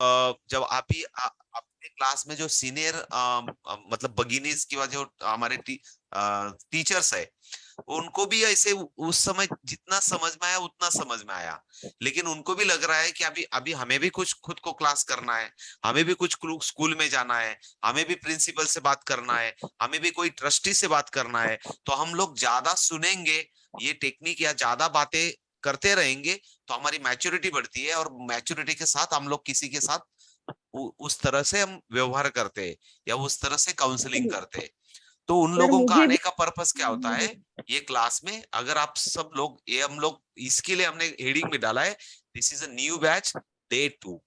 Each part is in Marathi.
जब अपने क्लास में जो सीनियर मतलब बगिनीज किंवा जो हमारे टीचर्स है, उनको भी ऐसे उस समय जितना समझ में आया उतना समझ में आया, लेकिन उनको भी लग रहा है कि अभी अभी हमें भी कुछ खुद को क्लास करना है, हमें भी कुछ स्कूल में जाना है, हमें भी प्रिंसिपल से बात करना है, हमें भी कोई ट्रस्टी से बात करना है। तो हम लोग ज्यादा सुनेंगे ये टेक्निक या ज्यादा बातें करते रहेंगे, तो हमारी मैच्योरिटी बढ़ती है, और मैच्योरिटी के साथ हम लोग किसी के साथ उस तरह से हम व्यवहार करते हैं या उस तरह से काउंसलिंग करते हैं। तो उन सर लोगों का मुझे भी। आने का पर्पस क्या होता है? ये क्लास में अगर आप सब लोग, ये हम लोग इसके लिए हमने हेडिंग में डाला है, this is a new batch day 2,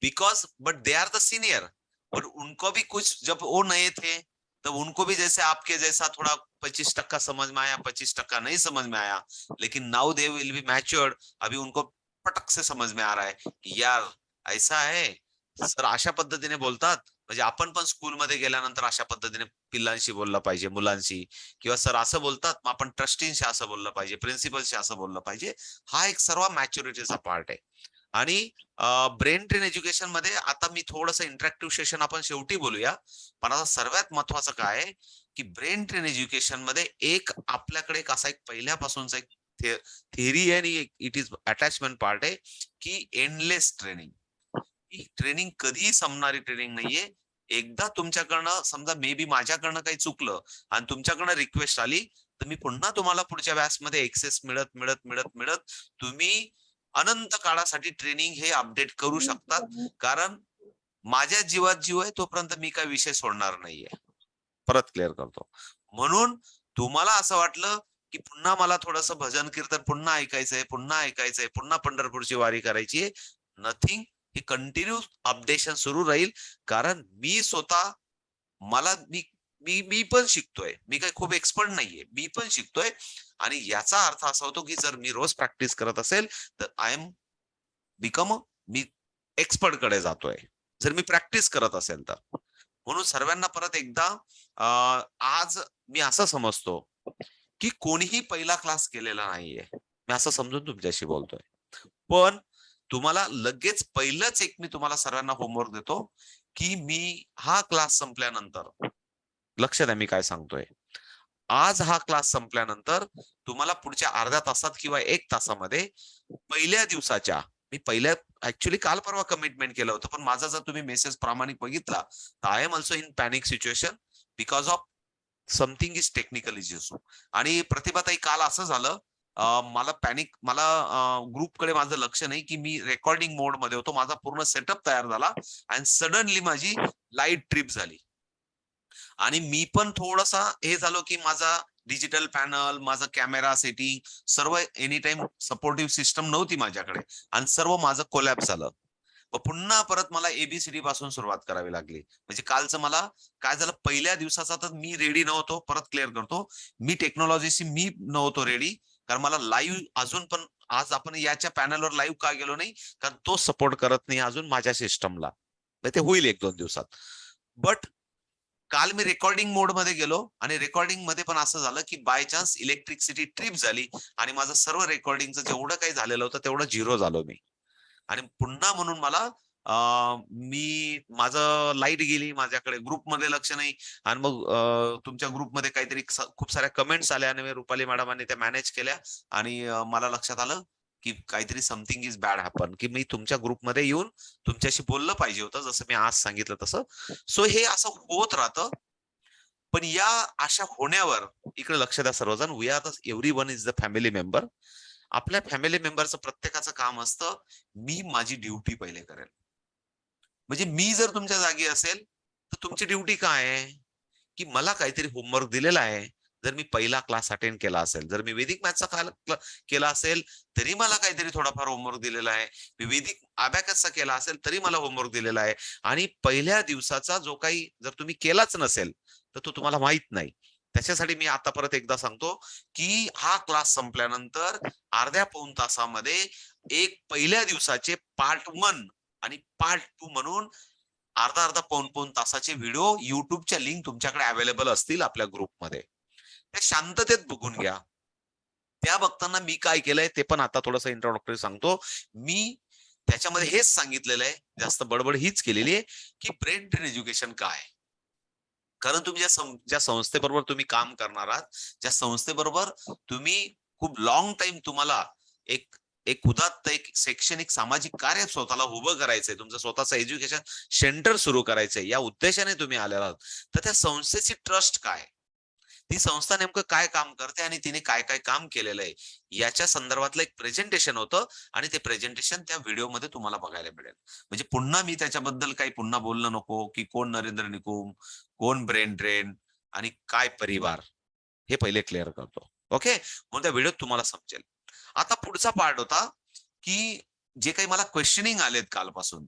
because but they are the senior. But उनको भी कुछ, जब वो नए थे तब उनको भी जैसे आपके जैसा थोड़ा 25% समझ में आया, 25% नहीं समझ में आया, लेकिन now they will be matured. अभी उनको पटक से समझ में आ रहा है कि यार ऐसा आहे, सर अशा पद्धतीने बोलतात, म्हणजे आपण पण स्कूलमध्ये गेल्यानंतर अशा पद्धतीने पिल्लांशी बोललं पाहिजे, मुलांशी, किंवा सर असं बोलतात मग आपण ट्रस्टींशी असं बोललं पाहिजे, प्रिन्सिपलशी असं बोललं पाहिजे. हा एक सर्व मॅच्युरिटीचा पार्ट आहे. आणि ब्रेन ट्रेन एज्युकेशन मध्ये आता मी थोडंसं इंटरॅक्टिव्ह सेशन आपण शेवटी बोलूया, पण आता सर्वात महत्वाचं काय आहे, की ब्रेन ट्रेन एज्युकेशन मध्ये एक आपल्याकडे एक असा एक पहिल्यापासूनचा एक थिअरी आहे, आणि इट इज अटॅचमेंट पार्ट आहे, की एंडलेस ट्रेनिंग. ही ट्रेनिंग कधीही संपणारी ट्रेनिंग नाहीये. एकदा तुमच्याकडनं समजा मे बी माझ्याकडनं काही चुकलं आणि तुमच्याकडनं रिक्वेस्ट आली, तर मी पुन्हा तुम्हाला पुढच्या व्यासमध्ये एक्सेस मिळत मिळत मिळत मिळत तुम्ही अनंत काळासाठी ट्रेनिंग हे अपडेट करू शकतात. कारण माझ्या जीवात जीव आहे तोपर्यंत मी काही विषय सोडणार नाहीये. परत क्लिअर करतो. म्हणून तुम्हाला असं वाटलं, की पुन्हा मला थोडंसं भजन कीर्तन पुन्हा ऐकायचंय, पुन्हा ऐकायचंय, पुन्हा पंढरपूरची वारी करायची आहे. नथिंग, हे कंटिन्यू अपडेशन सुरू राहील. कारण मी स्वतः, मला मी मी मी पण शिकतोय. मी काही खूप एक्सपर्ट नाहीये. मी पण शिकतोय, आणि याचा अर्थ असा होतो, की जर मी रोज प्रॅक्टिस करत असेल, तर I am become me expert कडे जातोय. जर मी प्रॅक्टिस करत असेल तर. म्हणून सर्वांना परत एकदा आज मी असं समजतो, की कोणीही पहिला क्लास केलेला नाहीये. मी असं समजून तुमच्याशी बोलतोय. पण तुम्हाला लगेच पहिलंच एक मी तुम्हाला सर्वांना होमवर्क देतो, की मी हा क्लास संपल्यानंतर, लक्ष द्या मी काय सांगतोय. आज हा क्लास संपल्यानंतर तुम्हाला पुढच्या अर्ध्या तासात किंवा 1 तासामध्ये पहिल्या दिवसाच्या, मी पहिल्या ऍक्च्युअली काल परवा कमिटमेंट केलं होतं, पण माझा जर तुम्ही मेसेज प्रामाणिक बघितला, तर I am also in panic situation because of something is technical issues. आणि प्रतिभाताई काल असं झालं, मला ग्रुपकडे माझं लक्ष नाही, की मी रेकॉर्डिंग मोड मध्ये होतो. माझा पूर्ण सेटअप तयार झाला आणि सडनली माझी लाईट ट्रिप झाली. आणि मी पण थोडासा हे झालो, की माझा डिजिटल पॅनल, माझा कॅमेरा सेटिंग सर्व एनी टाइम सपोर्टिव्ह सिस्टम नव्हती माझ्याकडे, आणि सर्व माझं कोलॅप्स झालं. मग पुन्हा परत मला एबीसीडी पासून सुरुवात करावी लागली. म्हणजे कालचं मला काय झालं, पहिल्या दिवसाचा तर मी रेडी नव्हतो. परत क्लिअर करतो, मी टेक्नॉलॉजीशी मी नव्हतो रेडी. कारण मला लाईव्ह अजून पण, आज आपण याच्या पॅनलवर लाईव्ह का गेलो नाही, कारण तो सपोर्ट करत नाही अजून माझ्या सिस्टमला. ते होईल 1-2 दिवसात. बट काल मी रेकॉर्डिंग मोड मध्ये गेलो, आणि रेकॉर्डिंग मध्ये पण असं झालं, की बाय चान्स इलेक्ट्रिसिटी ट्रिप झाली, आणि माझं सर्व रेकॉर्डिंगचं जेवढं काही झालेलं होतं तेवढं झिरो झालो मी. आणि पुन्हा म्हणून मला मी माझं लाईट गेली, माझ्याकडे ग्रुपमध्ये लक्ष नाही. आणि मग तुमच्या ग्रुपमध्ये काहीतरी खूप साऱ्या कमेंट्स आल्या, आणि रुपाली मॅडमांनी त्या मॅनेज केल्या. आणि मला लक्षात आलं, की काहीतरी समथिंग इज बॅड हॅपन, की मी तुमच्या ग्रुपमध्ये येऊन तुमच्याशी बोललं पाहिजे होतं, जसं मी आज सांगितलं तसं. सो हे असं होत राहतं. पण या अशा होण्यावर इकडे लक्ष द्या सर्वजण, we are the everyone is the family member. आपल्या फॅमिली मेंबरचं प्रत्येकाचं काम असतं, मी माझी ड्युटी पहिले करेल. म्हणजे मी जर तुमच्या जागी असेल, तर तुमची ड्युटी काय आहे? की मला काहीतरी होमवर्क दिलेला आहे. जर मी पहिला क्लास अटेंड केला असेल, जर मी वैदिक मॅथ्सचा केला असेल, तरी मला काहीतरी थोडाफार होमवर्क दिलेला आहे. मी वैदिक अबॅकसचा केला असेल, तरी मला होमवर्क दिलेला आहे. आणि पहिल्या दिवसाचा जो काही जर तुम्ही केलाच नसेल, तर तो तुम्हाला माहीत नाही. त्याच्यासाठी मी आता परत एकदा सांगतो, की हा क्लास संपल्यानंतर अर्ध्या पाऊण तासामध्ये एक पहिल्या दिवसाचे पार्ट 1 आणि पार्ट 2 म्हणून अर्धा अर्धा पाऊण पाऊण तासाचे व्हिडिओ युट्यूबच्या लिंक तुमच्याकडे अवेलेबल असतील आपल्या ग्रुपमध्ये. त्या शांततेत बघून घ्या. त्या बघताना मी काय केलंय ते पण आता थोडंसं इंट्रोडक्टरी सांगतो. मी त्याच्यामध्ये हेच सांगितलेलं आहे, जास्त बडबड हीच केलेली आहे की ब्रेन ट्रेन एज्युकेशन काय. कारण तुम्ही ज्या संस्थेबरोबर तुम्ही काम करणार आहात, ज्या संस्थेबरोबर तुम्ही खूप लॉंग टाइम तुम्हाला एक एक उदात्त एक शैक्षणिक सामाजिक कार्य स्वतःला उभं करायचंय, तुमचं स्वतःचं एज्युकेशन सेंटर सुरू करायचंय, या उद्देशाने तुम्ही आलेला आहात, तर त्या संस्थेची ट्रस्ट काय, ती संस्था नेमकं काय काम करते आणि तिने काय काय काम केलेलं आहे, याच्या संदर्भातलं एक प्रेझेंटेशन होतं. आणि ते प्रेझेंटेशन त्या व्हिडिओमध्ये तुम्हाला बघायला मिळेल. म्हणजे पुन्हा मी त्याच्याबद्दल काही पुन्हा बोलणं नको की कोण नरेंद्र निकुम, कोण ब्रेन ड्रेन आणि काय परिवार, हे पहिले क्लिअर करतो. ओके, म्हणून त्या व्हिडिओत तुम्हाला समजेल. आता पुढचा पार्ट होता की जे काही मला क्वेश्चनिंग आलेत कालपासून,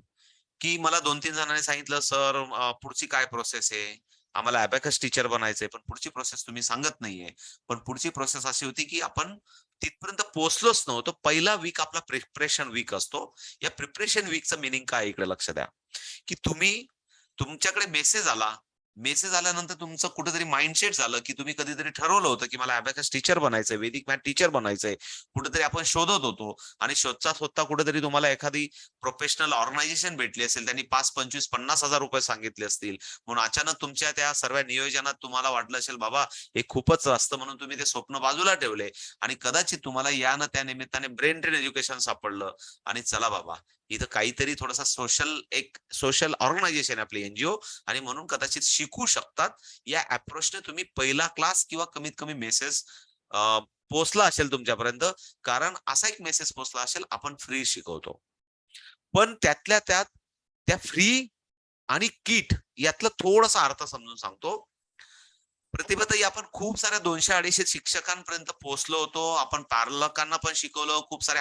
की मला 2-3 जणांनी सांगितलं, "सर पुढची काय प्रोसेस आहे? आम्हाला अबॅकस टीचर बनायचंय, पण पुढची प्रोसेस तुम्ही सांगत नाहीये." पण पुढची प्रोसेस अशी होती, की आपण तिथपर्यंत पोहोचलोच नव्हतो. पहिला वीक आपला प्रिपरेशन वीक असतो. या प्रिपरेशन वीकचं मीनिंग काय आहे इकडे लक्ष द्या, की तुमच्याकडे मेसेज आला. मेसेज आल्यानंतर तुमचं कुठेतरी माइंडसेट झालं, की तुम्ही कधीतरी ठरवलं होतं, की मला अबॅकस टीचर बनायचंय, वैदिक मॅथ टीचर बनायचंय. कुठेतरी आपण शोधत होतो आणि शोधता कुठेतरी तुम्हाला एखादी प्रोफेशनल ऑर्गनायझेशन भेटली असेल, त्यांनी 5, 25, 50,000 रुपये सांगितले असतील. म्हणून अचानक तुमच्या त्या सर्व नियोजनात तुम्हाला वाटलं असेल, बाबा हे खूपच असतं, म्हणून तुम्ही ते स्वप्न बाजूला ठेवले आणि कदाचित तुम्हाला या ना त्या निमित्ताने ब्रेन ट्रेन एज्युकेशन सापडलं. आणि चला बाबा, इथं काहीतरी थोडासा सोशल ऑर्गनायझेशन आपली एनजीओ, आणि म्हणून कदाचित शिकू शकतात. या अप्रोचने तुम्ही पहिला क्लास किंवा कमीत कमी मेसेज पोहोचला असेल तुमच्यापर्यंत. कारण असा एक मेसेज पोहोचला असेल, आपण फ्री शिकवतो. पण त्यातल्या त्यात त्या फ्री आणि किट यातला थोडासा अर्थ समजून सांगतो. प्रतिभाताई, आपण खूप साऱ्या 200-250 शिक्षकांपर्यंत पोहोचलो होतो. आपण पालकांना पण शिकवलं. खूप सारे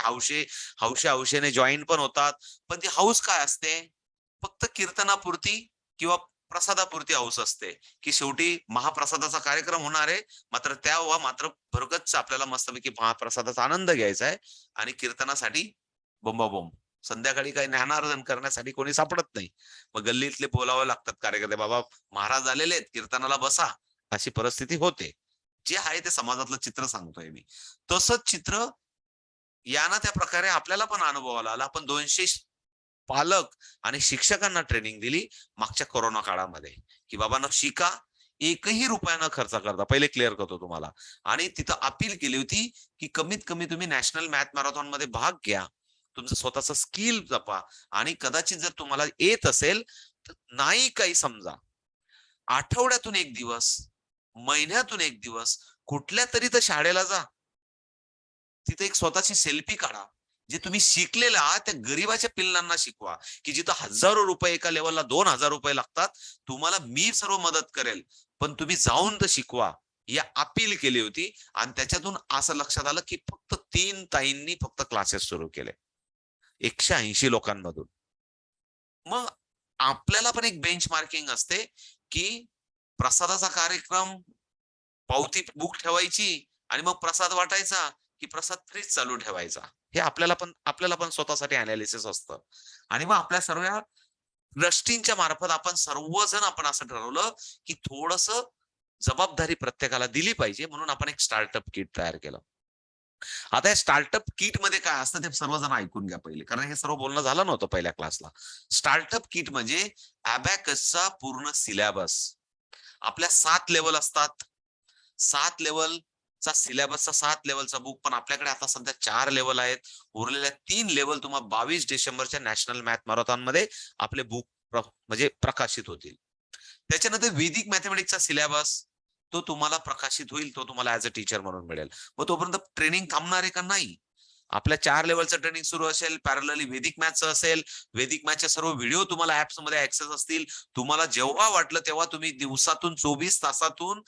हौशेने जॉईन पण होतात. पण ती हौस काय असते? फक्त कीर्तनापुरती किंवा प्रसादापुरती हौस असते, की शेवटी महाप्रसादाचा कार्यक्रम होणार आहे. मात्र तेव्हा मात्र भरगच्च आपल्याला मस्तपैकी महाप्रसादाचा आनंद घ्यायचा आहे आणि कीर्तनासाठी बोंबाबोंब. संध्याकाळी काही ज्ञानार्जन करण्यासाठी कोणी सापडत नाही. मग गल्लीतले बोलावे लागतात कार्यकर्ते, "बाबा, महाराज आलेले आहेत, कीर्तनाला बसा." अशी परिस्थिती होते. जे आहे ते समाजातलं चित्र सांगतोय मी. तसंच चित्र या ना त्या प्रकारे आपल्याला पण अनुभवाला आला. आपण 200 पालक आणि शिक्षकांना ट्रेनिंग दिली मागच्या कोरोना काळामध्ये, की बाबांनो शिका, एकही रुपया न खर्च करता. पहिले क्लिअर करतो तुम्हाला. आणि तिथं अपील केली होती, की कमीत कमी तुम्ही नॅशनल मॅथ मॅरेथॉन मध्ये भाग घ्या. तुमचं स्वतःचं स्किल जपा आणि कदाचित जर तुम्हाला येत असेल, तर नाही काही समजा, आठवड्यातून 1 दिवस, महिन्यातून 1 दिवस कुठल्या तरी तर शाळेला जा. तिथे एक स्वतःची सेल्फी काढा. जे तुम्ही शिकलेलं आहात त्या गरीबाच्या पिल्लांना शिकवा, की जिथं हजारो रुपये एका लेवलला ₹2,000 लागतात. तुम्हाला मी सर्व मदत करेल, पण तुम्ही जाऊन तर शिकवा. या अपील केली होती आणि त्याच्यातून असं लक्षात आलं, की फक्त 3 ताईंनी फक्त क्लासेस सुरू केले. 180 लोकांमधून. मग आपल्याला पण एक बेंच मार्किंग असते, की प्रसादाचा कार्यक्रम, पावती बुक ठेवायची आणि मग प्रसाद वाटायचा, की प्रसाद फ्रीच चालू ठेवायचा. हे आपल्याला पण स्वतःसाठी अनालिसिस असतं. आणि मग आपल्या सर्व ट्रस्टींच्या मार्फत आपण असं ठरवलं, की थोडंसं जबाबदारी प्रत्येकाला दिली पाहिजे, म्हणून आपण एक स्टार्टअप किट तयार केलं. आता या स्टार्टअप किट मध्ये काय असतं ते सर्वजण ऐकून घ्या पहिले, कारण हे सर्व बोलणं झालं नव्हतं पहिल्या क्लासला. स्टार्टअप किट म्हणजे अबॅकसचा पूर्ण सिलेबस. आपल्या 7 लेवल असतात. 7 लेवलचा सिलेबसचा 7 लेवलचा बुक, पण आपल्याकडे आता सध्या 4 लेवल आहेत. उरलेल्या 3 लेवल तुम्हाला 22 डिसेंबरच्या नॅशनल मॅथ मॅरेथॉन मध्ये आपले बुक म्हणजे प्रकाशित होतील. त्याच्यानंतर वैदिक मॅथमॅटिक्सचा सिलेबस, तो तुम्हाला प्रकाशित होईल, तो तुम्हाला ऍज अ टीचर म्हणून मिळेल. मग तोपर्यंत ट्रेनिंग थांबणार आहे का? नाही. आपल्या 4 लेवलचं ट्रेनिंग सुरू असेल, पॅरलली वैदिक मॅथचं असेल. वैदिक मॅथचे सर्व व्हिडिओ तुम्हाला ऍप्स मध्ये ऍक्सेस असतील. तुम्हाला जेव्हा वाटलं तेव्हा तुम्ही दिवसातून 24 तासातून,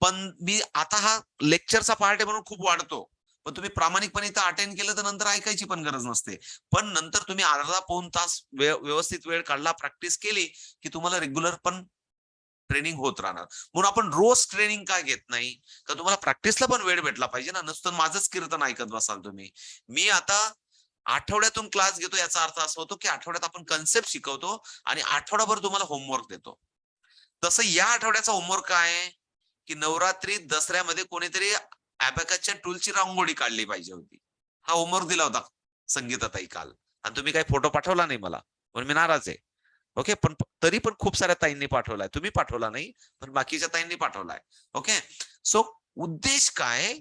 पण मी आता हा लेक्चरचा पार्ट आहे म्हणून खूप वाढतो. पण तुम्ही प्रामाणिकपणे इथं अटेंड केलं तर नंतर ऐकायची पण गरज नसते. पण नंतर तुम्ही अर्धा पाऊण तास व्यवस्थित वेळ काढला, प्रॅक्टिस केली, की तुम्हाला रेग्युलर पण ट्रेनिंग होत राहणार. म्हणून आपण रोज ट्रेनिंग का घेत नाही? का तुम्हाला प्रॅक्टिसला पण वेळ भेटला पाहिजे ना. नुसतं माझंच कीर्तन ऐकत बसाल तुम्ही. मी आता आठवड्यातून क्लास घेतो, याचा अर्थ असा होतो, की आठवड्यात आपण कन्सेप्ट शिकवतो आणि आठवडाभर तुम्हाला होमवर्क देतो. तसं या आठवड्याचा होमवर्क काय आहे? की नवरात्री दसऱ्यामध्ये कोणीतरी अबॅकसच्या टूलची रांगोळी काढली पाहिजे होती. हा होमवर्क दिला होता संगीताताई काल. आणि तुम्ही काही फोटो पाठवला नाही मला, म्हणून मी नाराज आहे. ओके, पण तरी पण खूप साऱ्या ताईंनी पाठवलाय, तुम्ही पाठवला नाही पण बाकीच्या ताईंनी पाठवलाय. ओके, सो उद्देश काय,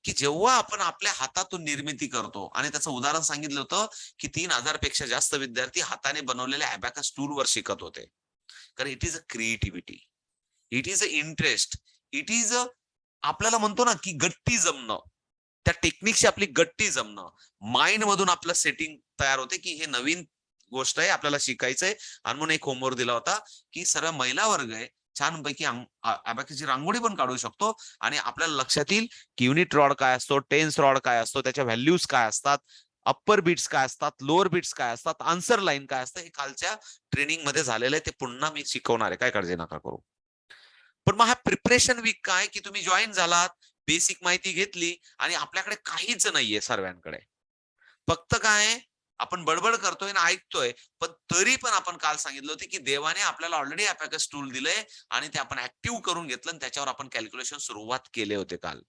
की जेव्हा आपण आपल्या हातातून निर्मिती करतो, आणि त्याचं उदाहरण सांगितलं होतं की 3,000 पेक्षा जास्त विद्यार्थी हाताने बनवलेल्या अबॅकस टूलवर शिकत होते. कारण it is a creativity, it is a interest, it is a, आपल्याला म्हणतो ना की गट्टी जमणं, त्या टेक्निकशी आपली गट्टी जमणं, माइंड मधून आपलं सेटिंग तयार होते की हे नवीन गोष्ट आहे, आपल्याला शिकायचंय. आणि म्हणून एक होमवर्क दिला होता की सर्व महिला वर्ग आहे, छानपैकी अबॅकसची रांगोळी पण काढू शकतो, आणि आपल्याला लक्षात येईल की युनिट रॉड काय असतो, टेन्स रॉड काय असतो, त्याच्या व्हॅल्यूज काय असतात, अप्पर बीट्स काय असतात, लोअर बीट्स काय असतात, आन्सर लाईन काय असतं, हे कालच्या ट्रेनिंग मध्ये झालेलं आहे, ते पुन्हा मी शिकवणार आहे, काय काळजी नका करू. पण मग हा प्रिपरेशन वीक काय, की तुम्ही जॉईन झालात, बेसिक माहिती घेतली, आणि आपल्याकडे काहीच नाहीये सर्वांकडे. फक्त काय, आपण बडबड करतोय ना ऐकतोय, पण तरी पण आपण काल सांगितलं होतं की देवाने आपल्याला ऑलरेडी अबॅकस टूल दिलंय, आणि ते आपण ऍक्टिव्ह करून घेतलं, आणि त्याच्यावर आपण कॅल्क्युलेशन सुरुवात केले होते काल.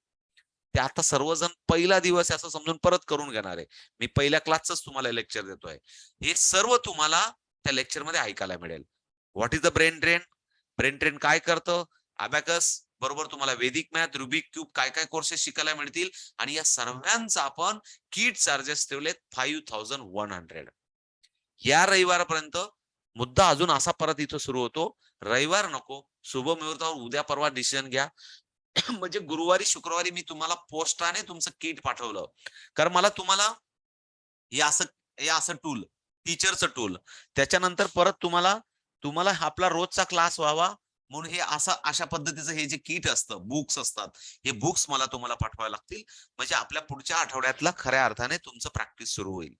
ते आता सर्वजण पहिला दिवस आहे असं समजून परत करून घेणार आहे. मी पहिल्या क्लासच तुम्हाला लेक्चर देतोय. हे सर्व तुम्हाला त्या लेक्चरमध्ये ऐकायला मिळेल. What is the brain drain? Brain drain काय करतं? अबॅकस बरोबर तुम्हाला वेदिक मॅथ, रुबिक क्यूब, काय काय कोर्सेस शिकायला मिळतील, आणि या सर्वांचा आपण किट चार्जेस ठेवलेत 5100. या रविवारपर्यंत मुद्दा अजून असा परत इथं सुरू होतो. रविवार नको, शुभ मुहूर्तावर उद्या परवा डिसिजन घ्या. म्हणजे गुरुवारी शुक्रवारी मी तुम्हाला पोस्टाने तुमचं किट पाठवलं, कारण मला तुम्हाला हे असं, हे असं टूल, टीचरचं टूल, त्याच्यानंतर परत तुम्हाला तुम्हाला आपला रोजचा क्लास व्हावा म्हणून हे असं अशा पद्धतीचं हे जे किट असतं, बुक्स असतात, हे बुक्स मला तुम्हाला पाठवावे लागतील, म्हणजे आपल्या पुढच्या आठवड्यातला खऱ्या अर्थाने तुमचं प्रॅक्टिस सुरू होईल.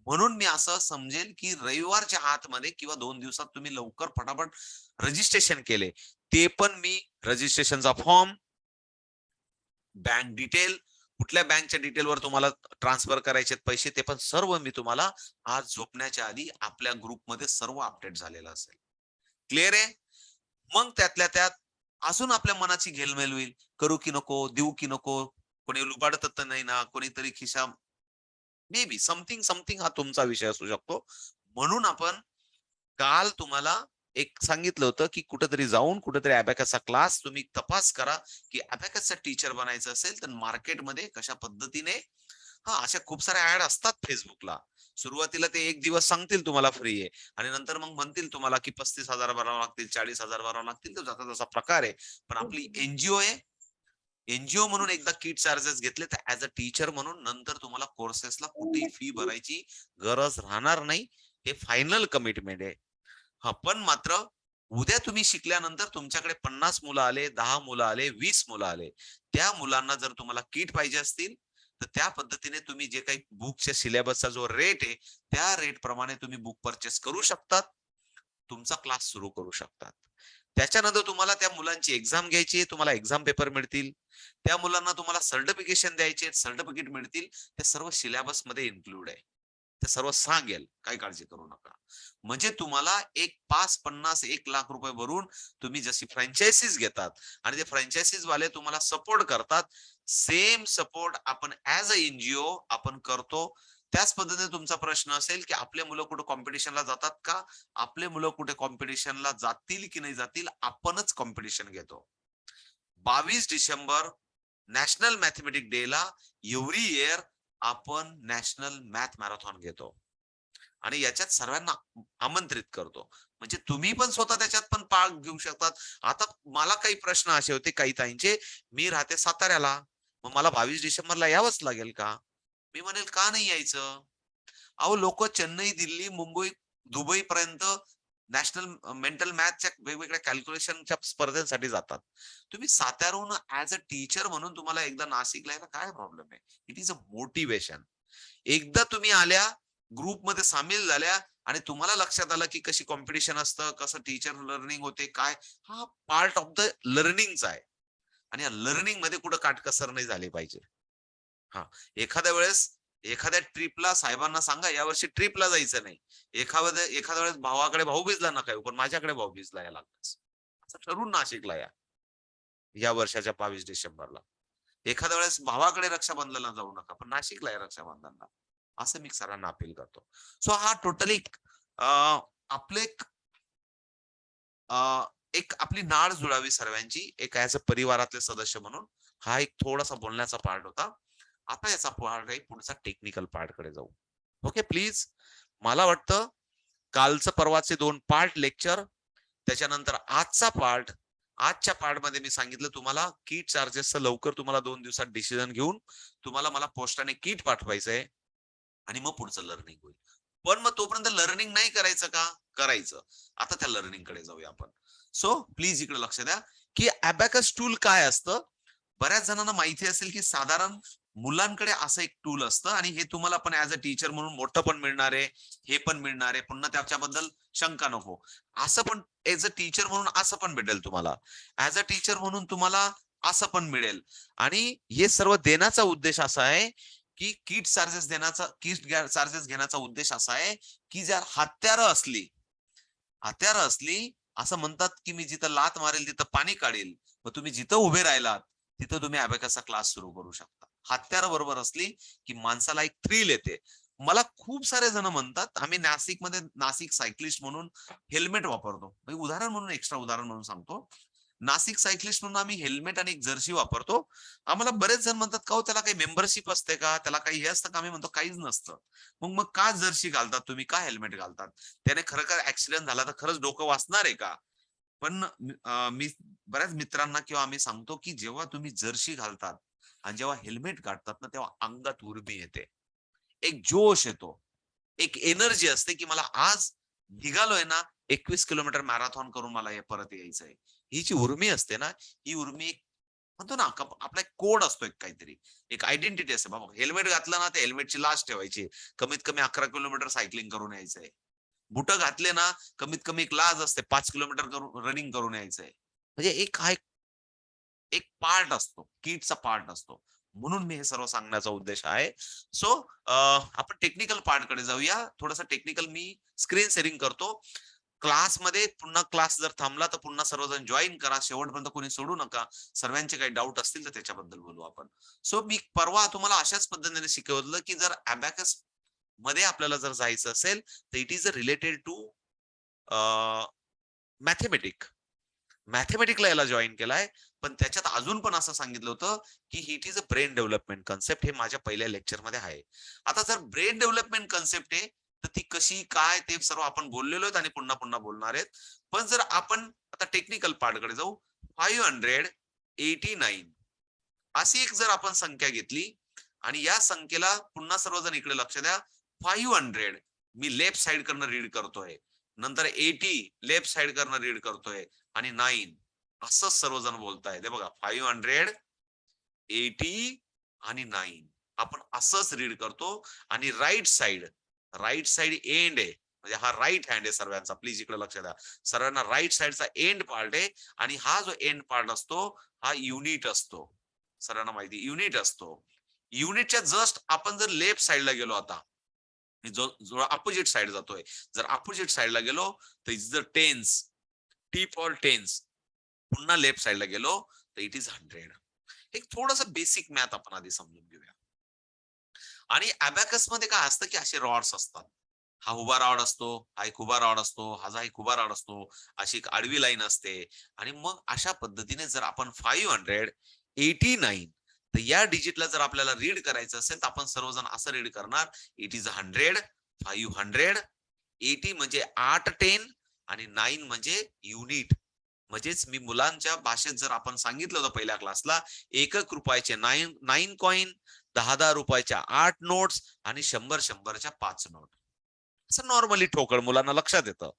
म्हणून मी असं समजेल की रविवारच्या आतमध्ये किंवा 2 दिवसात तुम्ही लवकर फटाफट रजिस्ट्रेशन केले, ते पण मी रजिस्ट्रेशनचा फॉर्म, बँक डिटेल, कुठल्या बँकच्या डिटेलवर तुम्हाला ट्रान्सफर करायचे पैसे, ते पण सर्व मी तुम्हाला आज झोपण्याच्या आधी आपल्या ग्रुपमध्ये सर्व अपडेट झालेलं असेल. क्लिअर आहे? मग त्यातल्या त्यात अजून आपल्या मनाची घेलमेल होईल, करू की नको, देऊ की नको, कोणी लुबाडत तर नाही ना, कोणीतरी खिशा, मे बी समथिंग समथिंग हा तुमचा विषय असू शकतो. म्हणून आपण काल तुम्हाला एक सांगितलं होतं की कुठेतरी जाऊन कुठेतरी अबॅकसचा क्लास तुम्ही तपास करा, की अबॅकसचा टीचर बनायचं असेल तर मार्केटमध्ये कशा पद्धतीने, हा अशा खूप साऱ्या ऍड असतात फेसबुकला. सुरुवातीला ते एक दिवस सांगतील तुम्हाला फ्री आहे, आणि नंतर मग म्हणतील तुम्हाला की 35,000 भरावं लागतील, 40,000 भरावं लागतील, तो जसा जसा प्रकार आहे. पण आपली एनजीओ आहे, एनजीओ म्हणून एकदा किट चार्जेस घेतले तर ऍज अ टीचर म्हणून नंतर तुम्हाला कोर्सेसला कुठेही फी भरायची गरज राहणार नाही. हे फायनल कमिटमेंट आहे. हा, पण मात्र उद्या तुम्ही शिकल्यानंतर तुमच्याकडे 50 मुलं आले, 10 मुलं आले, 20 मुलं आले, त्या मुलांना जर तुम्हाला किट पाहिजे असतील, तर त्या पद्धतीने तुम्ही जे काही बुकच्या सिलेबसचा जो रेट आहे, त्या रेट प्रमाणे तुम्ही बुक परचेस करू शकतात, तुमचा क्लास सुरू करू शकतात. त्याच्यानंतर तुम्हाला त्या मुलांची एक्झाम घ्यायची आहे, तुम्हाला एक्झाम पेपर मिळतील. त्या मुलांना तुम्हाला सर्टिफिकेशन द्यायचे, सर्टिफिकेट मिळतील. ते सर्व सिलेबस मध्ये इन्क्लूड आहे. ते सर्व सांगेल, काही काळजी करू नका. म्हणजे तुम्हाला एक 5, 50, 1 लाख रुपये भरून तुम्ही जशी फ्रँचायझीज घेतात, आणि ते फ्रँचायझीज वाले तुम्हाला सपोर्ट करतात, सेम सपोर्ट आपण ऍज अ एनजीओ आपण करतो. त्याच पद्धतीने तुमचा प्रश्न असेल की आपले मुलं कुठे कॉम्पिटिशनला जातात का? आपले मुलं कुठे कॉम्पिटिशनला जातील की नाही जातील, आपणच कॉम्पिटिशन घेतो. 22 डिसेंबर नॅशनल मॅथमेटिक डे ला एव्हरी इयर आपण नॅशनल मॅथ मॅरेथॉन घेतो, आणि याच्यात सर्वांना आमंत्रित करतो. म्हणजे तुम्ही पण स्वतः त्याच्यात पण भाग घेऊ शकतात. आता मला काही प्रश्न असे होते काही ताईंचे, मी राहते साताऱ्याला, मग मला 22 डिसेंबरला यावंच लागेल का? मी म्हणेल का नाही यायचं? अहो, लोक चेन्नई, दिल्ली, मुंबई, दुबई पर्यंत नॅशनल मेंटल मॅथच्या वेगवेगळ्या कॅल्क्युलेशनच्या स्पर्धेसाठी जातात. तुम्ही साताऱ्याहून ऍज अ टीचर म्हणून तुम्हाला एकदा नाशिकला यायला काय प्रॉब्लेम आहे? It is a motivation. एकदा तुम्ही आल्या, ग्रुपमध्ये सामील झाल्या, आणि तुम्हाला लक्षात आलं की कशी कॉम्पिटिशन असतं, कसं टीचर लर्निंग होते, काय, हा पार्ट ऑफ द लर्निंगचा आहे. आणि या लर्निंग मध्ये कुठं काटकसर नाही झाली पाहिजे. हा, एखाद्या वेळेस एखाद्या ट्रिपला साहेबांना सांगा यावर्षी ट्रिपला जायचं नाही. एखाद्या वेळेस भावाकडे भाऊबीजला नका येऊ, पण माझ्याकडे भाऊबीजला या लागतच. असं ठरून नाशिकला या वर्षाच्या 22 डिसेंबरला. एखाद्या वेळेस भावाकडे रक्षाबंधनाला जाऊ नका, पण नाशिकला या रक्षाबंधनला. असं मी सरांना अपील करतो. सो हा टोटली आपले एक आपली नाळ जुळावी सर्वांची एक ऍज अ परिवारातले सदस्य म्हणून हा एक थोडासा बोलण्याचा पार्ट होता. आता याचा पार्ट आहे पुढचा टेक्निकल पार्ट कडे जाऊ. Okay please. मला वाटतं कालचं परवाचे 2 पार्ट लेक्चर, त्याच्यानंतर आजचा पार्ट. आजच्या पार्ट मध्ये मी सांगितलं तुम्हाला किट चार्जेसचं लवकर तुम्हाला 2 दिवसात डिसिजन घेऊन तुम्हाला मला पोस्टाने किट पाठवायचंय आणि मग पुढचं लर्निंग होईल. पण मग तोपर्यंत लर्निंग नाही करायचं का? करायचं. आता त्या लर्निंग कडे जाऊया आपण. सो प्लीज इकडे लक्ष द्या की अबॅकस टूल काय असतं. बऱ्याच जणांना माहिती असेल की साधारण मुलांकडे असं एक टूल असतं आणि हे तुम्हाला पण ऍज अ टीचर म्हणून मोठं पण मिळणार आहे, हे पण मिळणार आहे. पुन्हा त्याच्याबद्दल शंका नको. असं पण ऍज अ टीचर म्हणून असं पण भेटेल तुम्हाला. ऍज अ टीचर म्हणून तुम्हाला असं पण मिळेल. आणि हे सर्व देण्याचा उद्देश असा आहे की किट चार्जेस घेण्याचा उद्देश असा आहे की जर हत्यारं असली, असं म्हणतात की मी जिथं लात मारेल तिथं पाणी काढेल. मग तुम्ही जिथं उभे राहिलात तिथं तुम्ही अबॅकसचा क्लास सुरू करू शकता. हत्यारं बरोबर असली की माणसाला एक थ्रिल येते. मला खूप सारे जण म्हणतात आम्ही नाशिकमध्ये नाशिक सायकलिस्ट म्हणून हेल्मेट वापरतो. म्हणजे उदाहरण म्हणून एक्स्ट्रा उदाहरण म्हणून सांगतो. नाशिक सायकलिस्ट म्हणून आम्ही हेल्मेट आणि एक जर्सी वापरतो. आम्हाला बरेच जण म्हणतात का हो त्याला काही मेंबरशिप असते का? त्याला काही हे असतं का? आम्ही म्हणतो काहीच नसतं. मग का जर्सी घालतात तुम्ही? का हेल्मेट घालतात? त्याने खरं ऍक्सिडेंट झाला तर खरंच डोकं वाचणार आहे का? पण मी बऱ्याच मित्रांना किंवा आम्ही सांगतो की जेव्हा तुम्ही जर्सी घालतात आणि जेव्हा हेल्मेट काढतात ना तेव्हा अंगात उर्मी येते, एक जोश येतो, एक एनर्जी असते की मला आज निघालोय ना 21 किलोमीटर मॅरेथॉन करून मला हे परत यायचंय. ही जी उर्मी असते ना, ही उर्मी एक म्हणतो ना आपला एक कोड असतो एक काहीतरी, एक आयडेंटिटी असते. बाबा हेल्मेट घातलं ना, ते हेल्मेटची लाज ठेवायची. कमीत कमी 11 किलोमीटर सायकलिंग करून यायचंय. बुटं घातले ना, कमीत कमी एक लाज असते. 5 किलोमीटर रनिंग करून यायचंय. म्हणजे एक हा एक पार्ट असतो, किटचा पार्ट असतो. म्हणून मी हे सर्व सांगण्याचा उद्देश आहे. सो आपण टेक्निकल पार्ट कडे जाऊया. थोडंसं टेक्निकल मी स्क्रीन शेअरिंग करतो. क्लासमध्ये पुन्हा क्लास जर थांबला तर पुन्हा सर्वजण जॉईन करा. शेवटपर्यंत कोणी सोडू नका. सर्वांचे काही डाऊट असतील तर त्याच्याबद्दल बोलू आपण. सो मी परवा तुम्हाला अशाच पद्धतीने शिकवलं की जर अबॅकस मध्ये आपल्याला जर जायचं असेल तर it is related to mathematic. मॅथेमॅटिकला याला जॉईन केलाय. पण त्याच्यात अजून पण असं सांगितलं होतं की it is a brain development concept. हे माझ्या पहिल्या लेक्चरमध्ये आहे. आता जर ब्रेन डेव्हलपमेंट कन्सेप्ट आहे तर ती कशी काय ते सर्व आपण बोललेलो आहेत आणि पुन्हा पुन्हा बोलणार आहेत. पण जर आपण आता टेक्निकल पार्ट कडे जाऊ, 589 अशी एक जर आपण संख्या घेतली आणि या संख्येला पुन्हा सर्वजण इकडे लक्ष द्या. 500 मी लेफ्ट साइड कडनं रीड करतोय, नंतर 80 लेफ्ट साइड कडनं रीड करतोय आणि 9 असं सर्वजण बोलताय. ते बघा 500, 80 आणि 9 आपण असंच रीड करतो. आणि राईट साइड एंड आहे. म्हणजे हा राईट हँड आहे सर्वांचा. प्लीज इकडे लक्ष द्या. सर्वांना राईट साइडचा एंड पार्ट आहे आणि हा जो एंड पार्ट असतो हा युनिट असतो. सर्वांना माहिती युनिट असतो. युनिटच्या जस्ट आपण जर लेफ्ट साइडला गेलो आता, जो अपोजिट साइड जातोय, जर अपोजिट साइडला गेलो तर is the tense, T for tense. पुन्हा लेफ्ट साइडला गेलो तर इट इज 100. एक थोडस बेसिक मॅथ आपण आधी समजून घेऊया. आणि अबॅकस मध्ये काय असतं की असे रॉड्स असतात. हा उभा रॉड असतो, हा एक उभा रॉड असतो, हा एक उभा रॉड असतो, अशी एक आडवी लाईन असते. आणि मग अशा पद्धतीने जर आपण 589 तर या डिजिटला जर आपल्याला रीड करायचं असेल तर आपण सर्वजण असं रीड करणार. इट इज 100, 500, 80 म्हणजे 8 10 आणि 9 म्हणजे युनिट. म्हणजेच मी मुलांच्या भाषेत जर आपण सांगितलं होतं पहिल्या क्लासला, 1 रुपयाचे 9 कॉइन, 10 रुपयाच्या 8 नोट्स आणि 100च्या 5 नोट. असं नॉर्मली ठोकळ मुलांना लक्षात येतं.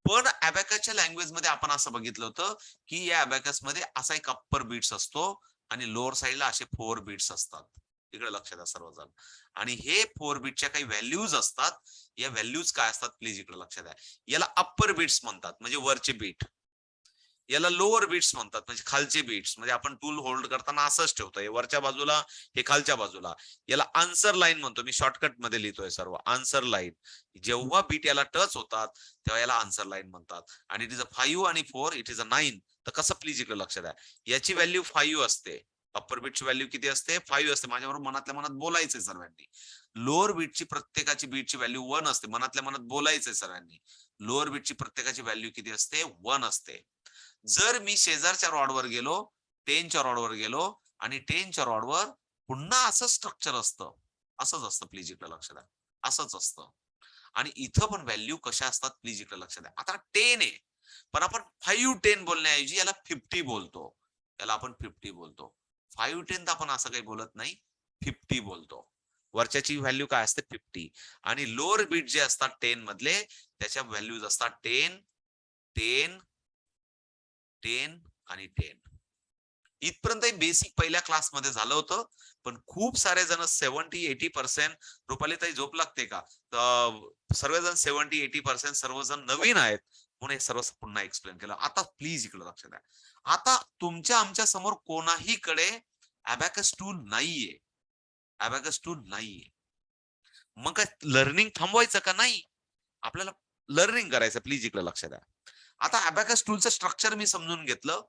पण अबॅकसच्या लँग्वेज मध्ये आपण असं बघितलं होतं की या अबॅकस मध्ये असा एक अप्पर बीट्स असतो आणि लोअर साइडला असे 4 बीट्स असतात. इकडे लक्ष द्या सर्वजण. आणि हे 4 बीटच्या काही व्हॅल्यूज असतात. या व्हॅल्यूज काय असतात प्लीज इकडे लक्ष द्या. याला अप्पर बीट्स म्हणतात म्हणजे वरचे बीट. याला लोअर बीट्स म्हणतात म्हणजे खालचे बीट्स. म्हणजे आपण टूल होल्ड करताना असंच ठेवतोय, वरच्या बाजूला हे खालच्या बाजूला. याला आन्सर लाईन म्हणतो. मी शॉर्टकट मध्ये लिहितोय सर्व. आन्सर लाईन जेव्हा बीट याला टच होतात तेव्हा याला आन्सर लाईन म्हणतात. आणि इट इज अ 5 आणि 4 इट इज अ 9. तर कसं प्लीज इकडे लक्ष द्या. याची व्हॅल्यू 5 असते, अप्पर बीटची व्हॅल्यू किती असते? 5 असते. माझ्याबरोबर मनातल्या मनात बोलायचंय सर्वांनी. लोअर बीटची प्रत्येकाची बीटची व्हॅल्यू 1 असते. मनातल्या मनात बोलायचंय सर्वांनी. लोअर बीटची प्रत्येकाची व्हॅल्यू किती असते? 1 असते. जर मी शेजारच्या रॉडवर गेलो, 10च्या रॉडवर गेलो आणि 10च्या रॉडवर पुन्हा असं स्ट्रक्चर असतं. असंच असतं, प्लीज इकडे लक्ष द्या. असंच असतं. आणि इथं पण व्हॅल्यू कशा असतात प्लीज इकडे लक्ष द्या. आता 10 आहे, पण आपण 5-10 बोलण्याऐवजी याला 50 बोलतो. याला आपण 50 बोलतो. 5-10 आपण असं काही बोलत नाही, 50 बोलतो. वरच्याची व्हॅल्यू काय असते? 50. आणि लोअर बीट जे असतात 10 मधले, त्याच्या व्हॅल्यूज असतात 10, 10, 10 आणि 10. इथपर्यंत बेसिक पहिल्या क्लासमध्ये झालं होतं, पण खूप सारे जण 70-80% रुपालीताई झोप लागते का? सर्वजण 70-80% सर्वजण नवीन आहेत, म्हणून हे सर्व पुन्हा एक्सप्लेन केलं. आता प्लीज इकडे लक्ष द्या. आता तुमच्या आमच्या समोर कोणाहीकडे अबॅकस टूल नाहीये. अबॅकस टूल नाहीये. मग काय लर्निंग थांबवायचं का? नाही. आपल्याला लर्निंग करायचं. प्लीज इकडे लक्ष द्या. आता अबॅकस टूलचं स्ट्रक्चर मी समजून घेतलं.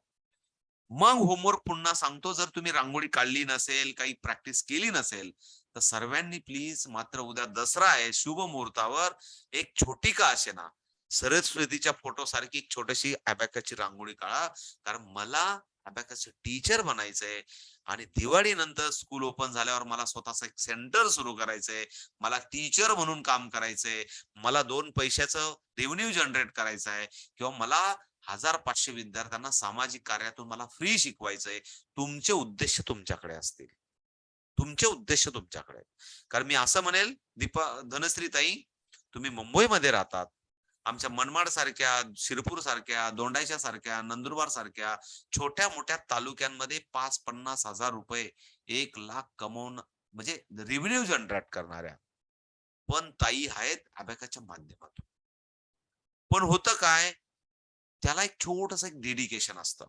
मग होमवर्क पुन्हा सांगतो. जर तुम्ही रांगोळी काढली नसेल, काही प्रॅक्टिस केली नसेल, तर सर्वांनी प्लीज मात्र उद्या दसरा आहे, शुभ मुहूर्तावर एक छोटी का असेना, सरस्वतीच्या फोटो सारखी एक छोटीशी अबॅकसची रांगोळी काढा. कारण मला अबॅकसचे टीचर बनायचंय आणि दिवाळीनंतर स्कूल ओपन झाल्यावर मला स्वतःचं एक सेंटर सुरू करायचंय. मला टीचर म्हणून काम करायचंय. मला 2 पैशाचं रेव्हेन्यू जनरेट करायचं आहे, किंवा मला 1500 विद्यार्थ्यांना सामाजिक कार्यातून मला फ्री शिकवायचंय. तुमचे उद्देश तुमच्याकडे असतील. तुमचे उद्देश तुमच्याकडे. कारण मी असं म्हणेल, धनश्री ताई, तुम्ही मुंबईमध्ये राहतात. आमच्या मनमाड सारख्या, शिरपूर सारख्या, दोंडाईच्या सारख्या, नंदुरबार सारख्या छोट्या मोठ्या तालुक्यांमध्ये 5-50 हजार रुपये, 1 लाख कमवून म्हणजे रेव्हेन्यू जनरेट करणाऱ्या पण ताई आहेत अबॅकसच्या माध्यमातून. पण होतं काय, त्याला एक छोटस एक डेडिकेशन असतं,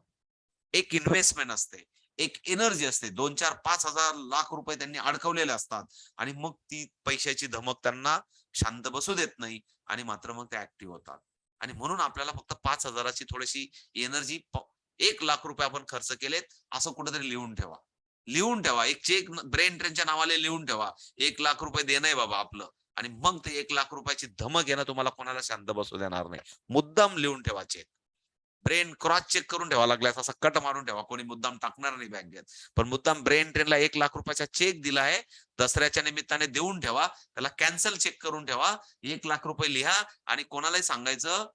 एक इन्व्हेस्टमेंट असते, एक एनर्जी असते. 2-4-5 हजार लाख रुपये त्यांनी अडकवलेले असतात आणि मग ती पैशाची धमक त्यांना शांत बसू देत नाही आणि मात्र मग ते ऍक्टिव्ह होतात. आणि म्हणून आपल्याला फक्त 5,000ची थोडीशी एनर्जी, 1 लाख रुपये आपण खर्च केलेत असं कुठेतरी लिहून ठेवा. लिहून ठेवा. एक चेक ब्रेन ट्रेनच्या नावाने लिहून ठेवा. 1 लाख रुपये देणं आहे बाबा आपलं. आणि मग ते 1 लाख रुपयाची धमक येणं तुम्हाला कोणाला शांत बसू देणार नाही. मुद्दाम लिहून ठेवा चेक. ब्रेन क्रॉस चेक करून ठेवा, लागल्यास असा कट मारून ठेवा. कोणी मुद्दाम टाकणार नाही बँकेत. पण मुद्दाम ब्रेन ट्रेनला 1 लाख रुपयाचा चेक दिला आहे, दसऱ्याच्या निमित्ताने देऊन ठेवा. त्याला कॅन्सल चेक करून ठेवा. 1 लाख रुपये लिहा आणि कोणालाही सांगायचं,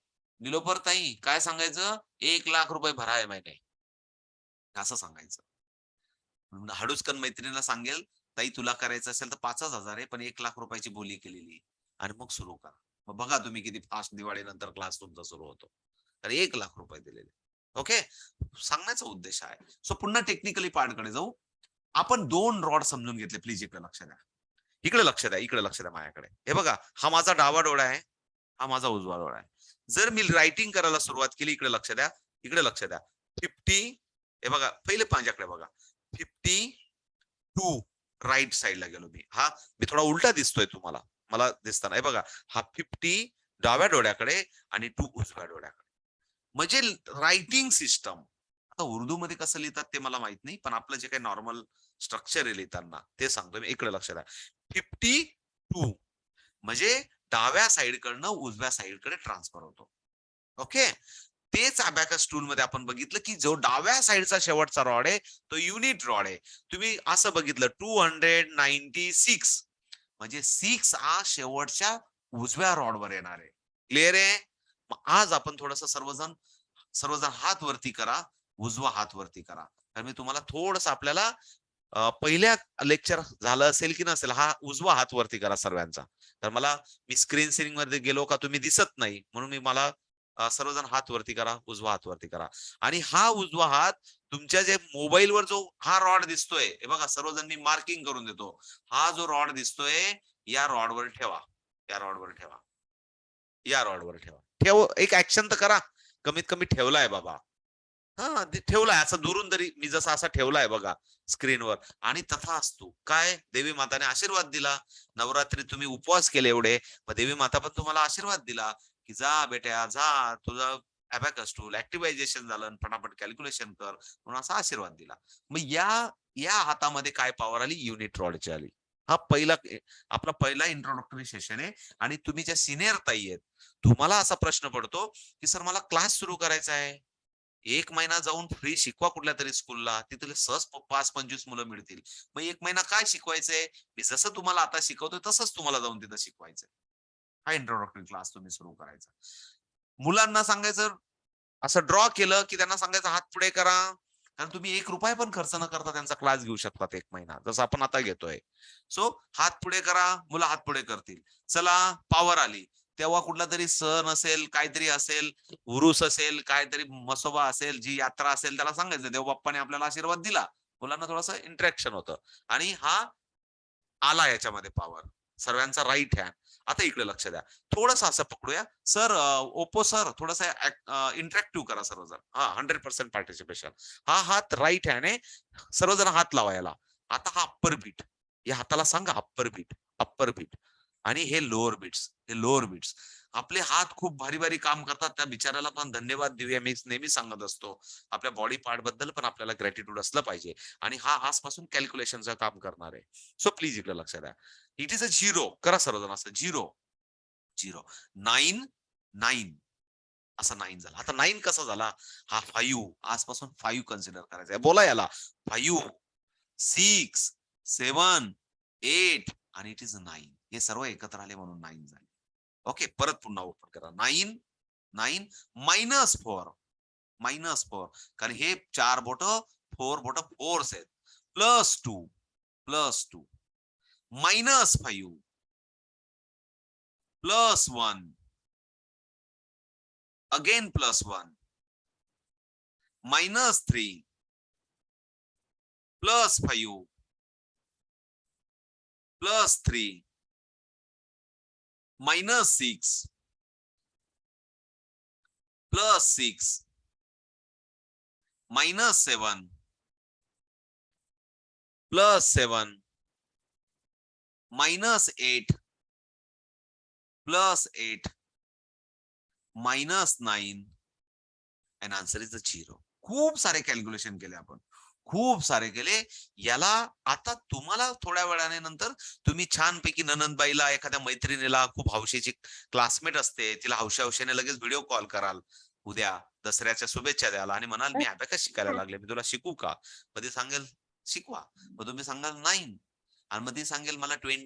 निलोफर ताई काय सांगायचं, 1 लाख रुपये भरा आहे महिने, असं सांगायचं. हाडूसकन मैत्रिणीला सांगेल, ताई तुला करायचं असेल तर 5,000 आहे, पण 1 लाख रुपयाची बोली केलेली. आणि मग सुरू करा. मग बघा तुम्ही किती फास्ट दिवाळीनंतर क्लास तुमचा सुरू होतो. तर 1 लाख रुपये दिलेले. ओके, सांगण्याचा उद्देश आहे. सो पुन्हा टेक्निकली पार्टकडे जाऊ. आपण 2 रॉड समजून घेतले. प्लीज इकडे लक्ष द्या. इकडे लक्ष द्या. इकडे लक्ष द्या माझ्याकडे. हे बघा, हा माझा डावा डोळा आहे, हा माझा उजवा डोळा आहे. जर मी रायटिंग करायला सुरुवात केली, इकडे लक्ष द्या. इकडे लक्ष द्या. 50, हे बघा पहिले माझ्याकडे बघा. 52 राईट साईडला गेलो मी. हा मी थोडा उलटा दिसतोय तुम्हाला, मला दिसताना. हे बघा, हा 50 डाव्या डोळ्याकडे आणि 2 उजव्या डोळ्याकडे. म्हणजे रायटिंग सिस्टम. आता उर्दू मध्ये कसं लिहितात ते मला माहित नाही, पण आपलं जे काही नॉर्मल स्ट्रक्चर आहे लिहिताना ते सांगतो मी. इकडे लक्ष द्या. 52 म्हणजे डाव्या साईडकडनं उजव्या साईडकडे ट्रान्सफर होतो. ओके, तेच अबॅकस टूल मध्ये आपण बघितलं की जो डाव्या साईडचा शेवटचा रॉड आहे तो युनिट रॉड आहे. तुम्ही असं बघितलं 296 म्हणजे 6 हा शेवटच्या उजव्या रॉडवर येणार आहे. क्लिअर आहे? मग आज आपण थोडस सर्वजण हात वरती करा, उजवा हात वरती करा. तर मी तुम्हाला थोडस आपल्याला पहिल्या लेक्चर झालं असेल की नसेल, हा उजवा हात वरती करा सर्वांचा. तर मी स्क्रीन सेव्हिंग मध्ये गेलो का तुम्ही दिसत नाही, म्हणून मला सर्वजण हात वरती करा, उजवा हात वरती करा. आणि हा उजवा हात तुमच्या जे मोबाईलवर जो हा रॉड दिसतोय, हे बघा सर्वजण मी मार्किंग करून देतो. हा जो रॉड दिसतोय या रॉडवर ठेवा, या रॉडवर ठेवा, या रॉडवर ठेवा. एक ऍक्शन तर करा, कमीत कमी ठेवलाय बाबा. हा ठेवलाय असं दुरून तरी, मी जसा असा ठेवलाय बघा स्क्रीनवर. आणि तथा असतो काय, देवी माताने आशीर्वाद दिला. नवरात्री तुम्ही उपवास केले एवढे, मग देवी माता पण तुम्हाला आशीर्वाद दिला की जा बेट्या जा, तुझा अबॅकस टूल, ऍक्टिव्हायझेशन झालं आणि फटाफट कॅल्क्युलेशन कर म्हणून असा आशीर्वाद दिला. मग या हातामध्ये काय पॉवर आली? युनिट रॉडची आली. हा आपला पहिला इंट्रोडक्टरी सेशन आहे. आणि तुम्ही ज्या सिनियर ताई आहेत, तुम्हाला असा प्रश्न पडतो की सर मला क्लास सुरू करायचा आहे, 1 महिना जाऊन फ्री शिकवा कुठल्या तरी स्कूलला, तिथले सहज 5-25 मुलं मिळतील. मग 1 महिना काय शिकवायचंय? मी जसं तुम्हाला आता शिकवतोय तसंच तुम्हाला जाऊन तिथं शिकवायचंय. हा इंट्रोडक्टरी क्लास तुम्ही सुरू करायचा. मुलांना सांगायचं, असं ड्रॉ केलं की त्यांना सांगायचं हात पुढे करा. कारण तुम्ही 1 रुपया पण खर्च न करता त्यांचा क्लास घेऊ शकतात 1 महिना, जसं आपण आता घेतोय. सो हात पुढे करा, मुलं हात पुढे करतील. चला, पॉवर आली. तेव्हा कुठला तरी सण असेल, काहीतरी असेल, उरूस असेल, काहीतरी मसोबा असेल, जी यात्रा असेल, त्याला सांगायचं देव बाप्पाने आपल्याला आशीर्वाद दिला. मुलांना थोडंसं इंटरॅक्शन होतं. आणि हा आला याच्यामध्ये पॉवर. सर्वांचा राईट हँड. आता इकडे लक्ष द्या. थोडंसं असं पकडूया. सर ओप्पो सर थोडंसं इंटरॅक्टिव्ह करा सर्वजण. हां, 100% पार्टिसिपेशन. हा हात राईट हँड आहे. सर्वजण हात लावा याला. आता हा अप्पर बीट. या हाताला सांगा अप्पर बीट, अप्पर बीट. आणि हे लोअर बीट्स, हे लोअर बीट्स. आपले हात खूप भारी-भारी काम करतात. त्या बिचाऱ्याला पण धन्यवाद देऊया. मी नेहमी सांगत असतो. आपल्या बॉडी पार्ट बद्दल पण आपल्याला ग्रॅटिट्यूड असलं पाहिजे. आणि हा आजपासून कॅल्क्युलेशनचं काम करणार आहे. सो प्लीज इकडे लक्ष द्या. It is a zero. करा सर्वजण असं झिरो, झिरो. 9, 9 असा 9 झाला. आता 9 कसा झाला? हा 5 आजपासून 5 कन्सिडर करायचा आहे. बोला याला. 5, 6, 7, 8 आणि इट इज 9. हे सर्व एकत्र आले म्हणून 9 झाले. ओके, परत पुन्हा ओपन करा. 9, 9 -4, -4. कारण हे 4 बोटं, 4 बोटं फोर्स आहेत. +2, +2, -5, +1, again +1, -3, +5, +3, -6, +6, -7, +7, -8, +8, -9 and answer is the 0. खूप सारे कॅल्क्युलेशन केले आपण. खूप सारे केले. याला आता तुम्हाला थोड्या वेळाने नंतर तुम्ही छानपैकी नणंदबाईला, एखाद्या मैत्रिणीला, खूप हौशेची क्लासमेट असते, तिला हौशे-हौशेने लगेच व्हिडिओ कॉल कराल. उद्या दसऱ्याच्या शुभेच्छा द्याल आणि म्हणाल, "मी अबॅकस शिकायला लागले. मी तुला शिकू का?" मग ती सांगेल, "शिकवा." मग तुम्ही सांगाल, "नाही." आणि मग ती सांगेल, "मला 20